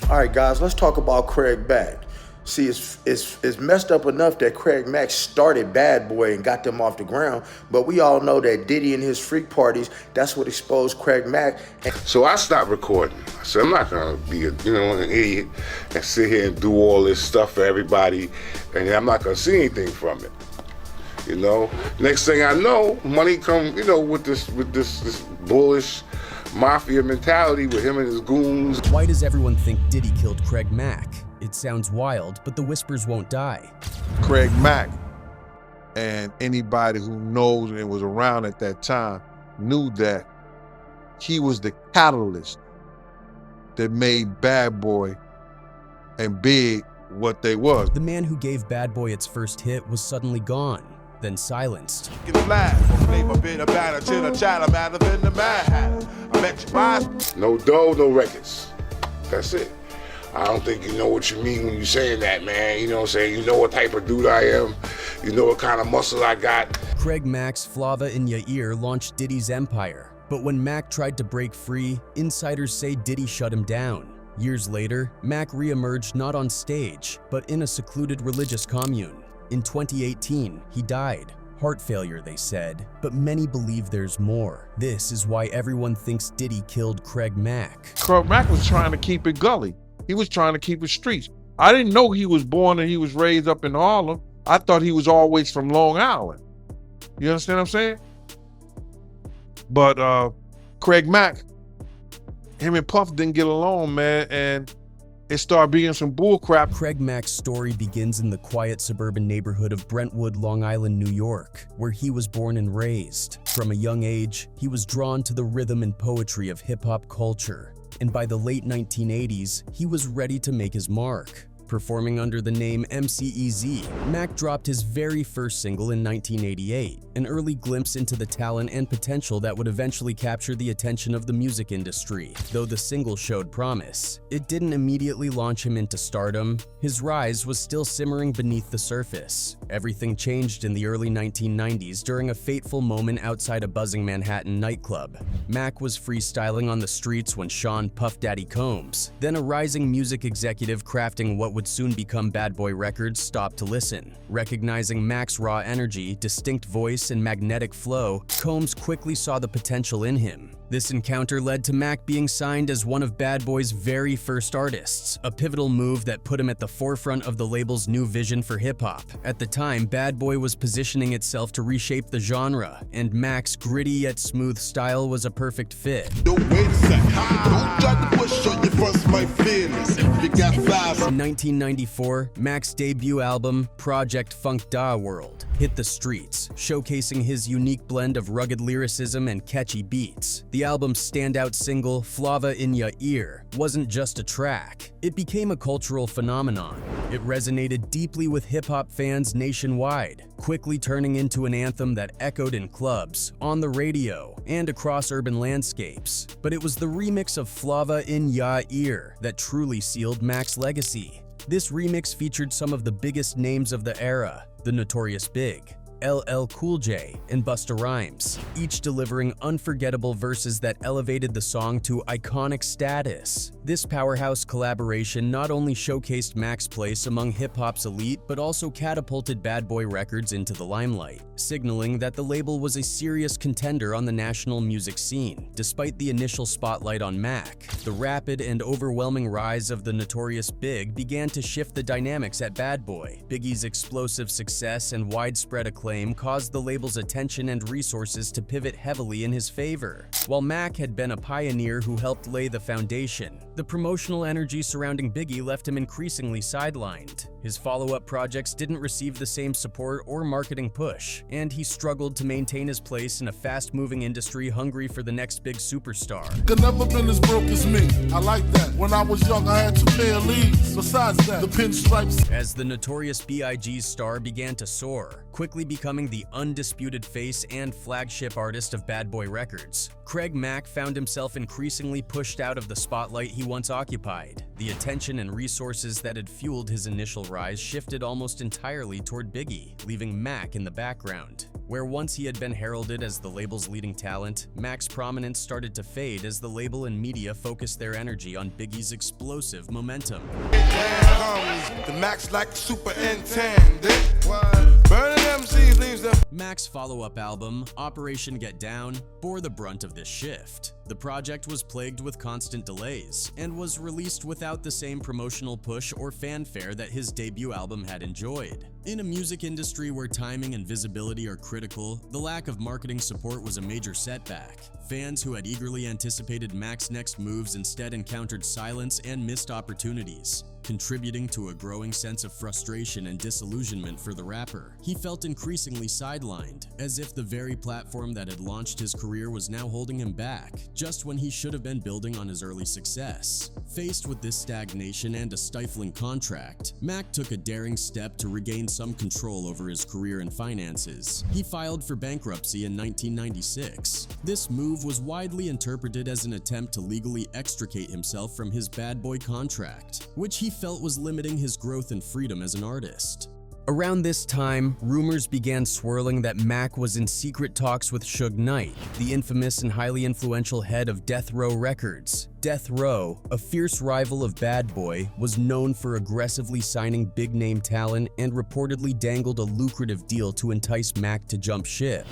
All right, guys, let's talk about Craig Mack. See, it's messed up enough that Craig Mack started Bad Boy and got them off the ground, but we all know that Diddy and his freak parties, that's what exposed Craig Mack. So I stopped recording. I said, I'm not gonna be an idiot and sit here and do all this stuff for everybody, and I'm not gonna see anything from it. Next thing I know, money come, with this bullish mafia mentality with him and his goons. Why does everyone think Diddy killed Craig Mack? It sounds wild, but the whispers won't die. Craig Mack, and anybody who knows and was around at that time knew that he was the catalyst that made Bad Boy and Big what they was. The man who gave Bad Boy its first hit was suddenly gone, then silenced. No dough, no records. That's it. I don't think you know what you mean when you saying that, man. You know what I'm saying? You know what type of dude I am. You know what kind of muscle I got. Craig Mack's Flava in Ya Ear launched Diddy's empire. But when Mack tried to break free, insiders say Diddy shut him down. Years later, Mack re-emerged not on stage, but in a secluded religious commune. In 2018, he died. Heart failure, they said, but many believe there's more. This is why everyone thinks Diddy killed Craig Mack. Craig Mack was trying to keep it gully. He was trying to keep it streets. I didn't know he was born and he was raised up in Harlem. I thought he was always from Long Island. You understand what I'm saying? But Craig Mack, him and Puff didn't get along, man, and it started being some bull crap. Craig Mack's story begins in the quiet suburban neighborhood of Brentwood, Long Island, New York, where he was born and raised. From a young age, he was drawn to the rhythm and poetry of hip-hop culture. And by the late 1980s, he was ready to make his mark. Performing under the name MCEZ, Mack dropped his very first single in 1988, an early glimpse into the talent and potential that would eventually capture the attention of the music industry. Though the single showed promise, it didn't immediately launch him into stardom. His rise was still simmering beneath the surface. Everything changed in the early 1990s during a fateful moment outside a buzzing Manhattan nightclub. Mack was freestyling on the streets when Sean Puff Daddy Combs, then a rising music executive crafting what would soon become Bad Boy Records, stopped to listen. Recognizing Mack's raw energy, distinct voice, and magnetic flow, Combs quickly saw the potential in him. This encounter led to Mack being signed as one of Bad Boy's very first artists, a pivotal move that put him at the forefront of the label's new vision for hip-hop. At the time, Bad Boy was positioning itself to reshape the genre, and Mack's gritty yet smooth style was a perfect fit. Don't wait a sec. Don't try to push on your first my feelings. You got five. In 1994, Mack's debut album, Project Funk Da World, hit the streets, showcasing his unique blend of rugged lyricism and catchy beats. The album's standout single, Flava in Ya Ear, wasn't just a track. It became a cultural phenomenon. It resonated deeply with hip-hop fans nationwide, quickly turning into an anthem that echoed in clubs, on the radio, and across urban landscapes. But it was the remix of Flava in Ya Ear that truly sealed Mack's legacy. This remix featured some of the biggest names of the era, the Notorious Big, LL Cool J, and Busta Rhymes, each delivering unforgettable verses that elevated the song to iconic status. This powerhouse collaboration not only showcased Mack's place among hip-hop's elite, but also catapulted Bad Boy Records into the limelight, signaling that the label was a serious contender on the national music scene. Despite the initial spotlight on Mack, the rapid and overwhelming rise of the Notorious Big began to shift the dynamics at Bad Boy. Biggie's explosive success and widespread acclaim caused the label's attention and resources to pivot heavily in his favor. While Mack had been a pioneer who helped lay the foundation, the promotional energy surrounding Biggie left him increasingly sidelined. His follow-up projects didn't receive the same support or marketing push, and he struggled to maintain his place in a fast-moving industry hungry for the next big superstar. Could never been as broke as me. I like that. When I was young, I had 2 pair of leads. Besides that, the pinstripes. As the Notorious B.I.G.'s star began to soar, quickly becoming the undisputed face and flagship artist of Bad Boy Records, Craig Mack found himself increasingly pushed out of the spotlight he once occupied. The attention and resources that had fueled his initial rise shifted almost entirely toward Biggie, leaving Mack in the background. Where once he had been heralded as the label's leading talent, Mack's prominence started to fade as the label and media focused their energy on Biggie's explosive momentum. The Max like superintendent. Burning MCs leaves them. Mack's follow-up album, Operation Get Down, bore the brunt of this shift. The project was plagued with constant delays and was released without the same promotional push or fanfare that his debut album had enjoyed. In a music industry where timing and visibility are critical, the lack of marketing support was a major setback. Fans who had eagerly anticipated Mack's next moves instead encountered silence and missed opportunities, contributing to a growing sense of frustration and disillusionment for the rapper. He felt increasingly sidelined, as if the very platform that had launched his career was now holding him back, just when he should have been building on his early success. Faced with this stagnation and a stifling contract, Mack took a daring step to regain some control over his career and finances. He filed for bankruptcy in 1996. This move was widely interpreted as an attempt to legally extricate himself from his bad boy contract, which he felt was limiting his growth and freedom as an artist. Around this time, rumors began swirling that Mack was in secret talks with Suge Knight, the infamous and highly influential head of Death Row Records. Death Row, a fierce rival of Bad Boy, was known for aggressively signing big-name talent and reportedly dangled a lucrative deal to entice Mack to jump ship.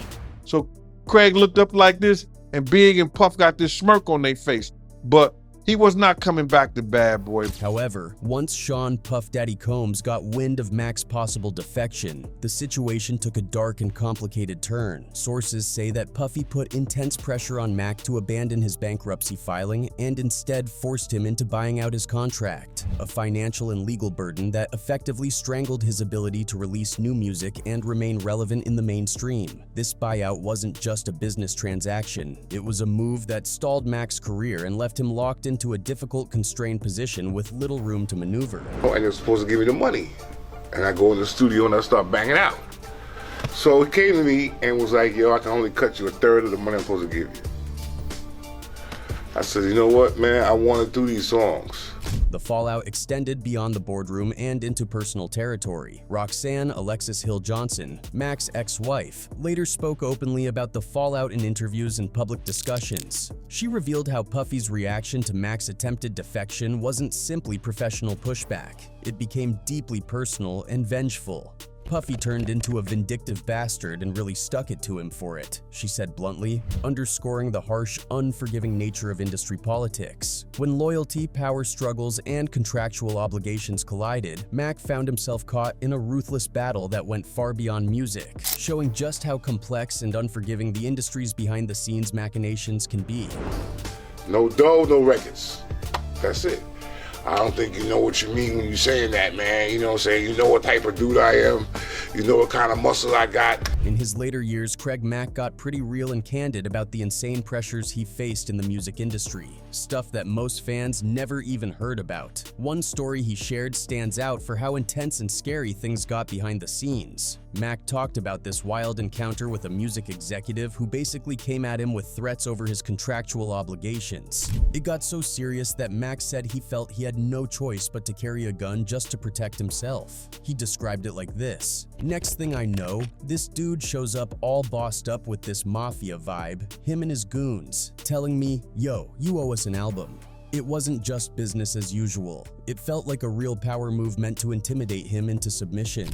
So Craig looked up like this, and Big and Puff got this smirk on their face. But he was not coming back to Bad Boy. However, once Sean Puff Daddy Combs got wind of Mack's possible defection, the situation took a dark and complicated turn. Sources say that Puffy put intense pressure on Mack to abandon his bankruptcy filing and instead forced him into buying out his contract, a financial and legal burden that effectively strangled his ability to release new music and remain relevant in the mainstream. This buyout wasn't just a business transaction, it was a move that stalled Mack's career and left him locked into a difficult, constrained position with little room to maneuver. And they're supposed to give me the money. And I go in the studio and I start banging out. So he came to me and was like, yo, I can only cut you a third of the money I'm supposed to give you. I said, you know what, man, I want to do these songs. The fallout extended beyond the boardroom and into personal territory. Roxanne Alexis Hill Johnson, Mack's ex-wife, later spoke openly about the fallout in interviews and public discussions. She revealed how Puffy's reaction to Mack's attempted defection wasn't simply professional pushback. It became deeply personal and vengeful. Puffy turned into a vindictive bastard and really stuck it to him for it, she said bluntly, underscoring the harsh, unforgiving nature of industry politics. When loyalty, power struggles, and contractual obligations collided, Mack found himself caught in a ruthless battle that went far beyond music, showing just how complex and unforgiving the industry's behind-the-scenes machinations can be. No dough, no records. That's it. I don't think you know what you mean when you're saying that, man. You know what I'm saying? You know what type of dude I am. You know what kind of muscle I got. In his later years, Craig Mack got pretty real and candid about the insane pressures he faced in the music industry, stuff that most fans never even heard about. One story he shared stands out for how intense and scary things got behind the scenes. Mack talked about this wild encounter with a music executive who basically came at him with threats over his contractual obligations. It got so serious that Mack said he felt he had no choice but to carry a gun just to protect himself. He described it like this: "Next thing I know, this dude shows up all bossed up with this mafia vibe, him and his goons, telling me, yo, you owe us an album." It wasn't just business as usual. It felt like a real power move meant to intimidate him into submission.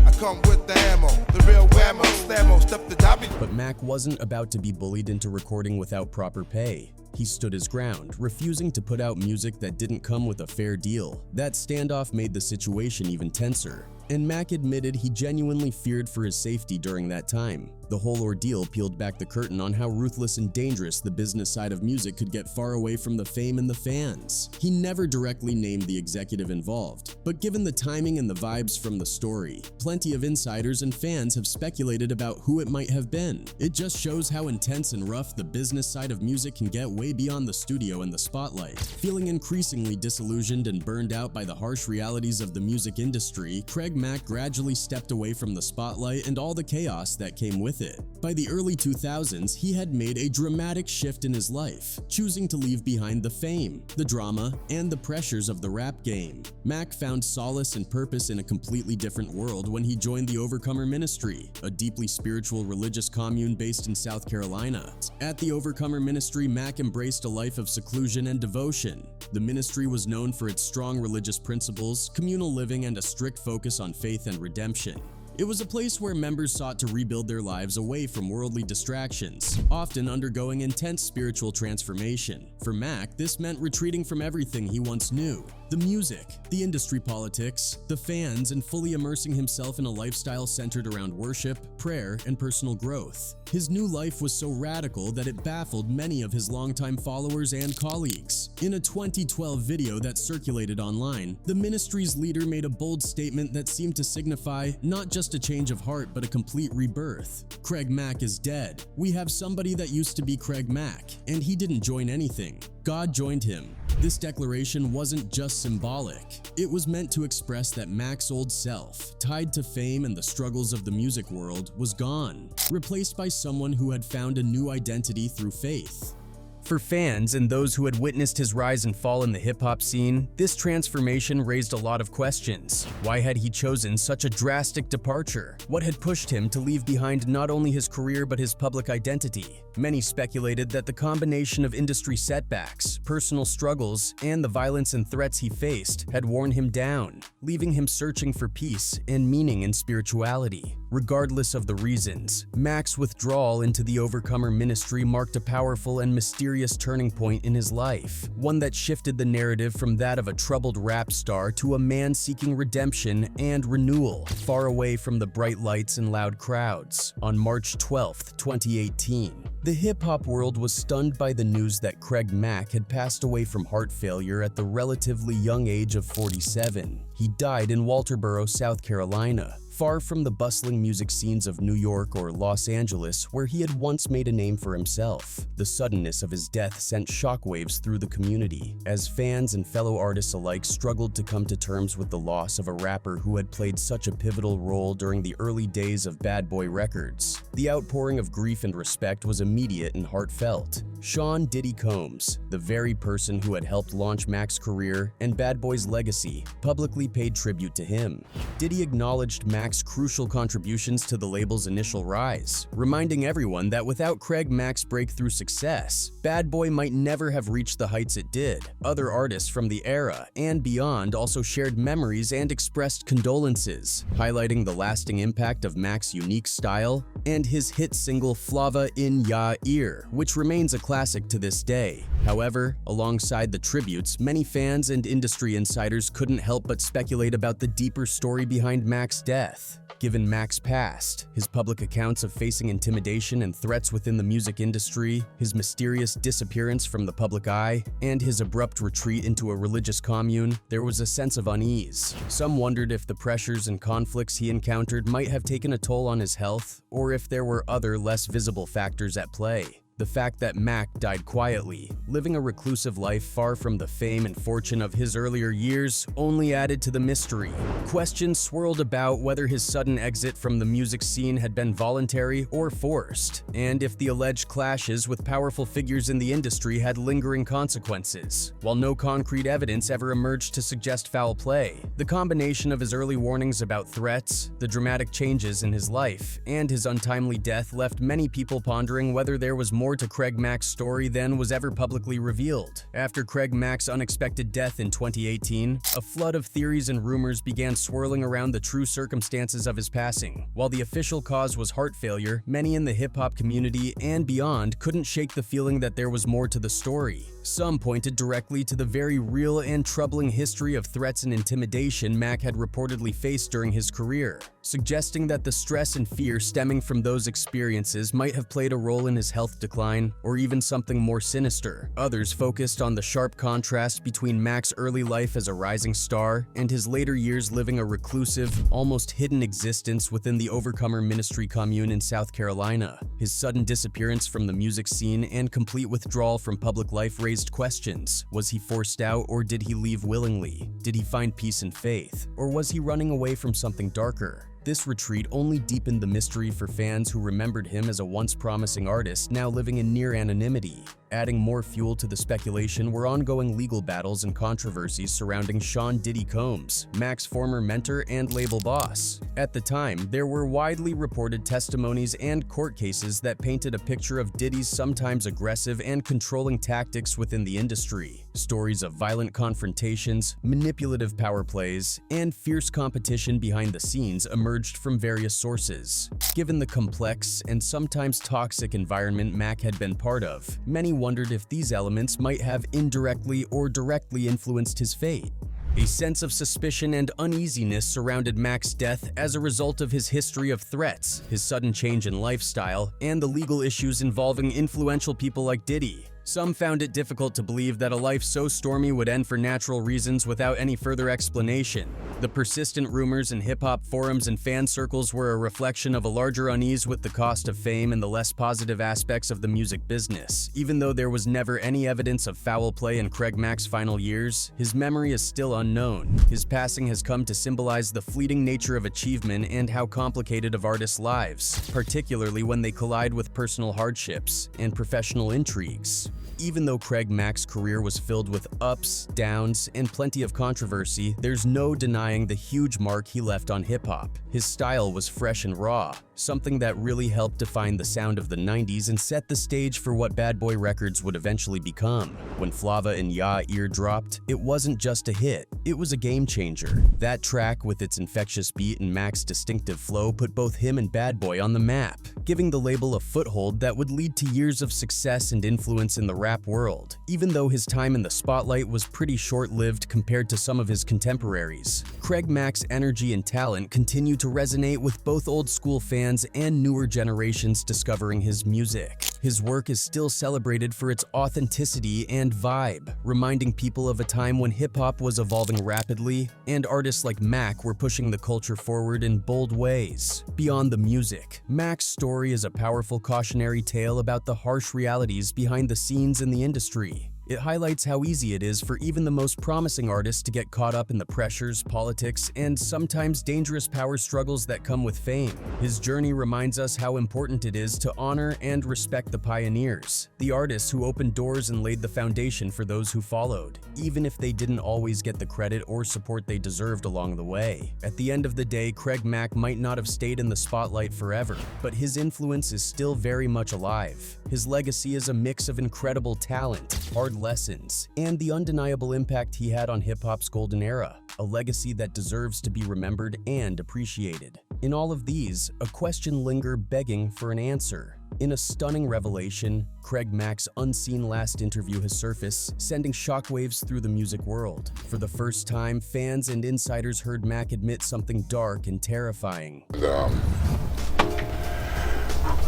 I come with the ammo, the real whammo, slammo, step the dobby. But Mack wasn't about to be bullied into recording without proper pay. He stood his ground, refusing to put out music that didn't come with a fair deal. That standoff made the situation even tenser, and Mack admitted he genuinely feared for his safety during that time. The whole ordeal peeled back the curtain on how ruthless and dangerous the business side of music could get far away from the fame and the fans. He never directly named the executive involved, but given the timing and the vibes from the story, plenty of insiders and fans have speculated about who it might have been. It just shows how intense and rough the business side of music can get way beyond the studio and the spotlight. Feeling increasingly disillusioned and burned out by the harsh realities of the music industry, Craig Craig Mack gradually stepped away from the spotlight and all the chaos that came with it. By the early 2000s, he had made a dramatic shift in his life, choosing to leave behind the fame, the drama, and the pressures of the rap game. Mack found solace and purpose in a completely different world when he joined the Overcomer Ministry, a deeply spiritual religious commune based in South Carolina. At the Overcomer Ministry, Mack embraced a life of seclusion and devotion. The ministry was known for its strong religious principles, communal living, and a strict focus on faith and redemption. It was a place where members sought to rebuild their lives away from worldly distractions, often undergoing intense spiritual transformation. For Mack, this meant retreating from everything he once knew: the music, the industry politics, the fans, and fully immersing himself in a lifestyle centered around worship, prayer, and personal growth. His new life was so radical that it baffled many of his longtime followers and colleagues. In a 2012 video that circulated online, the ministry's leader made a bold statement that seemed to signify not just a change of heart but a complete rebirth. Craig Mack is dead. We have somebody that used to be Craig Mack, and he didn't join anything. God joined him. This declaration wasn't just symbolic. It was meant to express that Mack's old self, tied to fame and the struggles of the music world, was gone, replaced by someone who had found a new identity through faith. For fans and those who had witnessed his rise and fall in the hip-hop scene, this transformation raised a lot of questions. Why had he chosen such a drastic departure? What had pushed him to leave behind not only his career but his public identity? Many speculated that the combination of industry setbacks, personal struggles, and the violence and threats he faced had worn him down, leaving him searching for peace and meaning in spirituality. Regardless of the reasons, Mack's withdrawal into the Overcomer Ministry marked a powerful and mysterious turning point in his life, one that shifted the narrative from that of a troubled rap star to a man seeking redemption and renewal, far away from the bright lights and loud crowds. On March 12, 2018, the hip-hop world was stunned by the news that Craig Mack had passed away from heart failure at the relatively young age of 47. He died in Walterboro, South Carolina, far from the bustling music scenes of New York or Los Angeles, where he had once made a name for himself. The suddenness of his death sent shockwaves through the community, as fans and fellow artists alike struggled to come to terms with the loss of a rapper who had played such a pivotal role during the early days of Bad Boy Records. The outpouring of grief and respect was immediate and heartfelt. Sean "Diddy" Combs, the very person who had helped launch Mack's career and Bad Boy's legacy, publicly paid tribute to him. Diddy acknowledged Mack's crucial contributions to the label's initial rise, reminding everyone that without Craig Mack's breakthrough success, Bad Boy might never have reached the heights it did. Other artists from the era and beyond also shared memories and expressed condolences, highlighting the lasting impact of Mack's unique style and his hit single Flava in Ya Ear, which remains a classic to this day. However, alongside the tributes, many fans and industry insiders couldn't help but speculate about the deeper story behind Mack's death. Given Mack's past, his public accounts of facing intimidation and threats within the music industry, his mysterious disappearance from the public eye, and his abrupt retreat into a religious commune, there was a sense of unease. Some wondered if the pressures and conflicts he encountered might have taken a toll on his health, or if there were other less visible factors at play. The fact that Mack died quietly, living a reclusive life far from the fame and fortune of his earlier years, only added to the mystery. Questions swirled about whether his sudden exit from the music scene had been voluntary or forced, and if the alleged clashes with powerful figures in the industry had lingering consequences. While no concrete evidence ever emerged to suggest foul play, the combination of his early warnings about threats, the dramatic changes in his life, and his untimely death left many people pondering whether there was more to Craig Mack's story than was ever publicly revealed. After Craig Mack's unexpected death in 2018, a flood of theories and rumors began swirling around the true circumstances of his passing. While the official cause was heart failure, many in the hip-hop community and beyond couldn't shake the feeling that there was more to the story. Some pointed directly to the very real and troubling history of threats and intimidation Mack had reportedly faced during his career, suggesting that the stress and fear stemming from those experiences might have played a role in his health decline, or even something more sinister. Others focused on the sharp contrast between Mack's early life as a rising star and his later years living a reclusive, almost hidden existence within the Overcomer Ministry commune in South Carolina. His sudden disappearance from the music scene and complete withdrawal from public life raised questions. Was he forced out, or did he leave willingly? Did he find peace and faith, or was he running away from something darker? This retreat only deepened the mystery for fans who remembered him as a once promising artist now living in near anonymity. Adding more fuel to the speculation were ongoing legal battles and controversies surrounding Sean Diddy Combs, Mack's former mentor and label boss. At the time, there were widely reported testimonies and court cases that painted a picture of Diddy's sometimes aggressive and controlling tactics within the industry. Stories of violent confrontations, manipulative power plays, and fierce competition behind the scenes emerged from various sources. Given the complex and sometimes toxic environment Mack had been part of, many wondered if these elements might have indirectly or directly influenced his fate. A sense of suspicion and uneasiness surrounded Mack's death as a result of his history of threats, his sudden change in lifestyle, and the legal issues involving influential people like Diddy. Some found it difficult to believe that a life so stormy would end for natural reasons without any further explanation. The persistent rumors in hip-hop forums and fan circles were a reflection of a larger unease with the cost of fame and the less positive aspects of the music business. Even though there was never any evidence of foul play in Craig Mack's final years, his memory is still unknown. His passing has come to symbolize the fleeting nature of achievement and how complicated of artists' lives, particularly when they collide with personal hardships and professional intrigues. Even though Craig Mack's career was filled with ups, downs, and plenty of controversy, there's no denying the huge mark he left on hip-hop. His style was fresh and raw, something that really helped define the sound of the 90s and set the stage for what Bad Boy Records would eventually become. When Flava and Ya Ear dropped, it wasn't just a hit, it was a game changer. That track, with its infectious beat and Mack's distinctive flow, put both him and Bad Boy on the map, giving the label a foothold that would lead to years of success and influence in the rap world, even though his time in the spotlight was pretty short-lived compared to some of his contemporaries. Craig Mack's energy and talent continue to resonate with both old-school fans and newer generations discovering his music. His work is still celebrated for its authenticity and vibe, reminding people of a time when hip-hop was evolving rapidly and artists like Mack were pushing the culture forward in bold ways. Beyond the music, Mack's story is a powerful cautionary tale about the harsh realities behind the scenes in the industry. It highlights how easy it is for even the most promising artists to get caught up in the pressures, politics, and sometimes dangerous power struggles that come with fame. His journey reminds us how important it is to honor and respect the pioneers, the artists who opened doors and laid the foundation for those who followed, even if they didn't always get the credit or support they deserved along the way. At the end of the day, Craig Mack might not have stayed in the spotlight forever, but his influence is still very much alive. His legacy is a mix of incredible talent, hard lessons, and the undeniable impact he had on hip-hop's golden era, a legacy that deserves to be remembered and appreciated. In all of these, a question lingers begging for an answer. In a stunning revelation, Craig Mack's unseen last interview has surfaced, sending shockwaves through the music world. For the first time, fans and insiders heard Mack admit something dark and terrifying.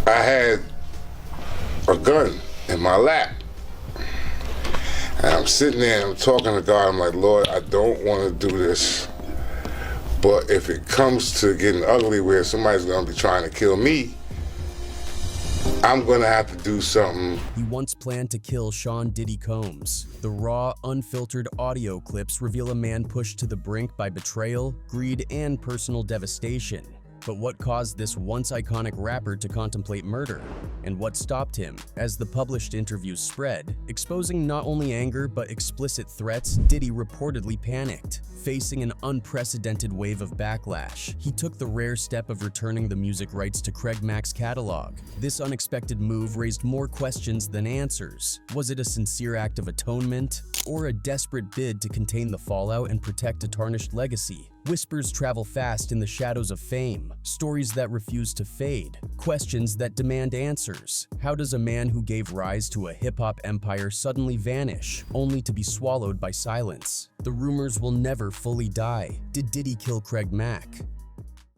I had a gun in my lap. And I'm sitting there and I'm talking to God. I'm like, Lord, I don't want to do this. But if it comes to getting ugly where somebody's going to be trying to kill me, I'm going to have to do something. He once planned to kill Sean Diddy Combs. The raw, unfiltered audio clips reveal a man pushed to the brink by betrayal, greed, and personal devastation. But what caused this once iconic rapper to contemplate murder? And what stopped him? As the published interviews spread, exposing not only anger but explicit threats, Diddy reportedly panicked. Facing an unprecedented wave of backlash, he took the rare step of returning the music rights to Craig Mack's catalog. This unexpected move raised more questions than answers. Was it a sincere act of atonement, or a desperate bid to contain the fallout and protect a tarnished legacy? Whispers travel fast in the shadows of fame, stories that refuse to fade, questions that demand answers. How does a man who gave rise to a hip-hop empire suddenly vanish, only to be swallowed by silence? The rumors will never fully die. Did Diddy kill Craig Mack?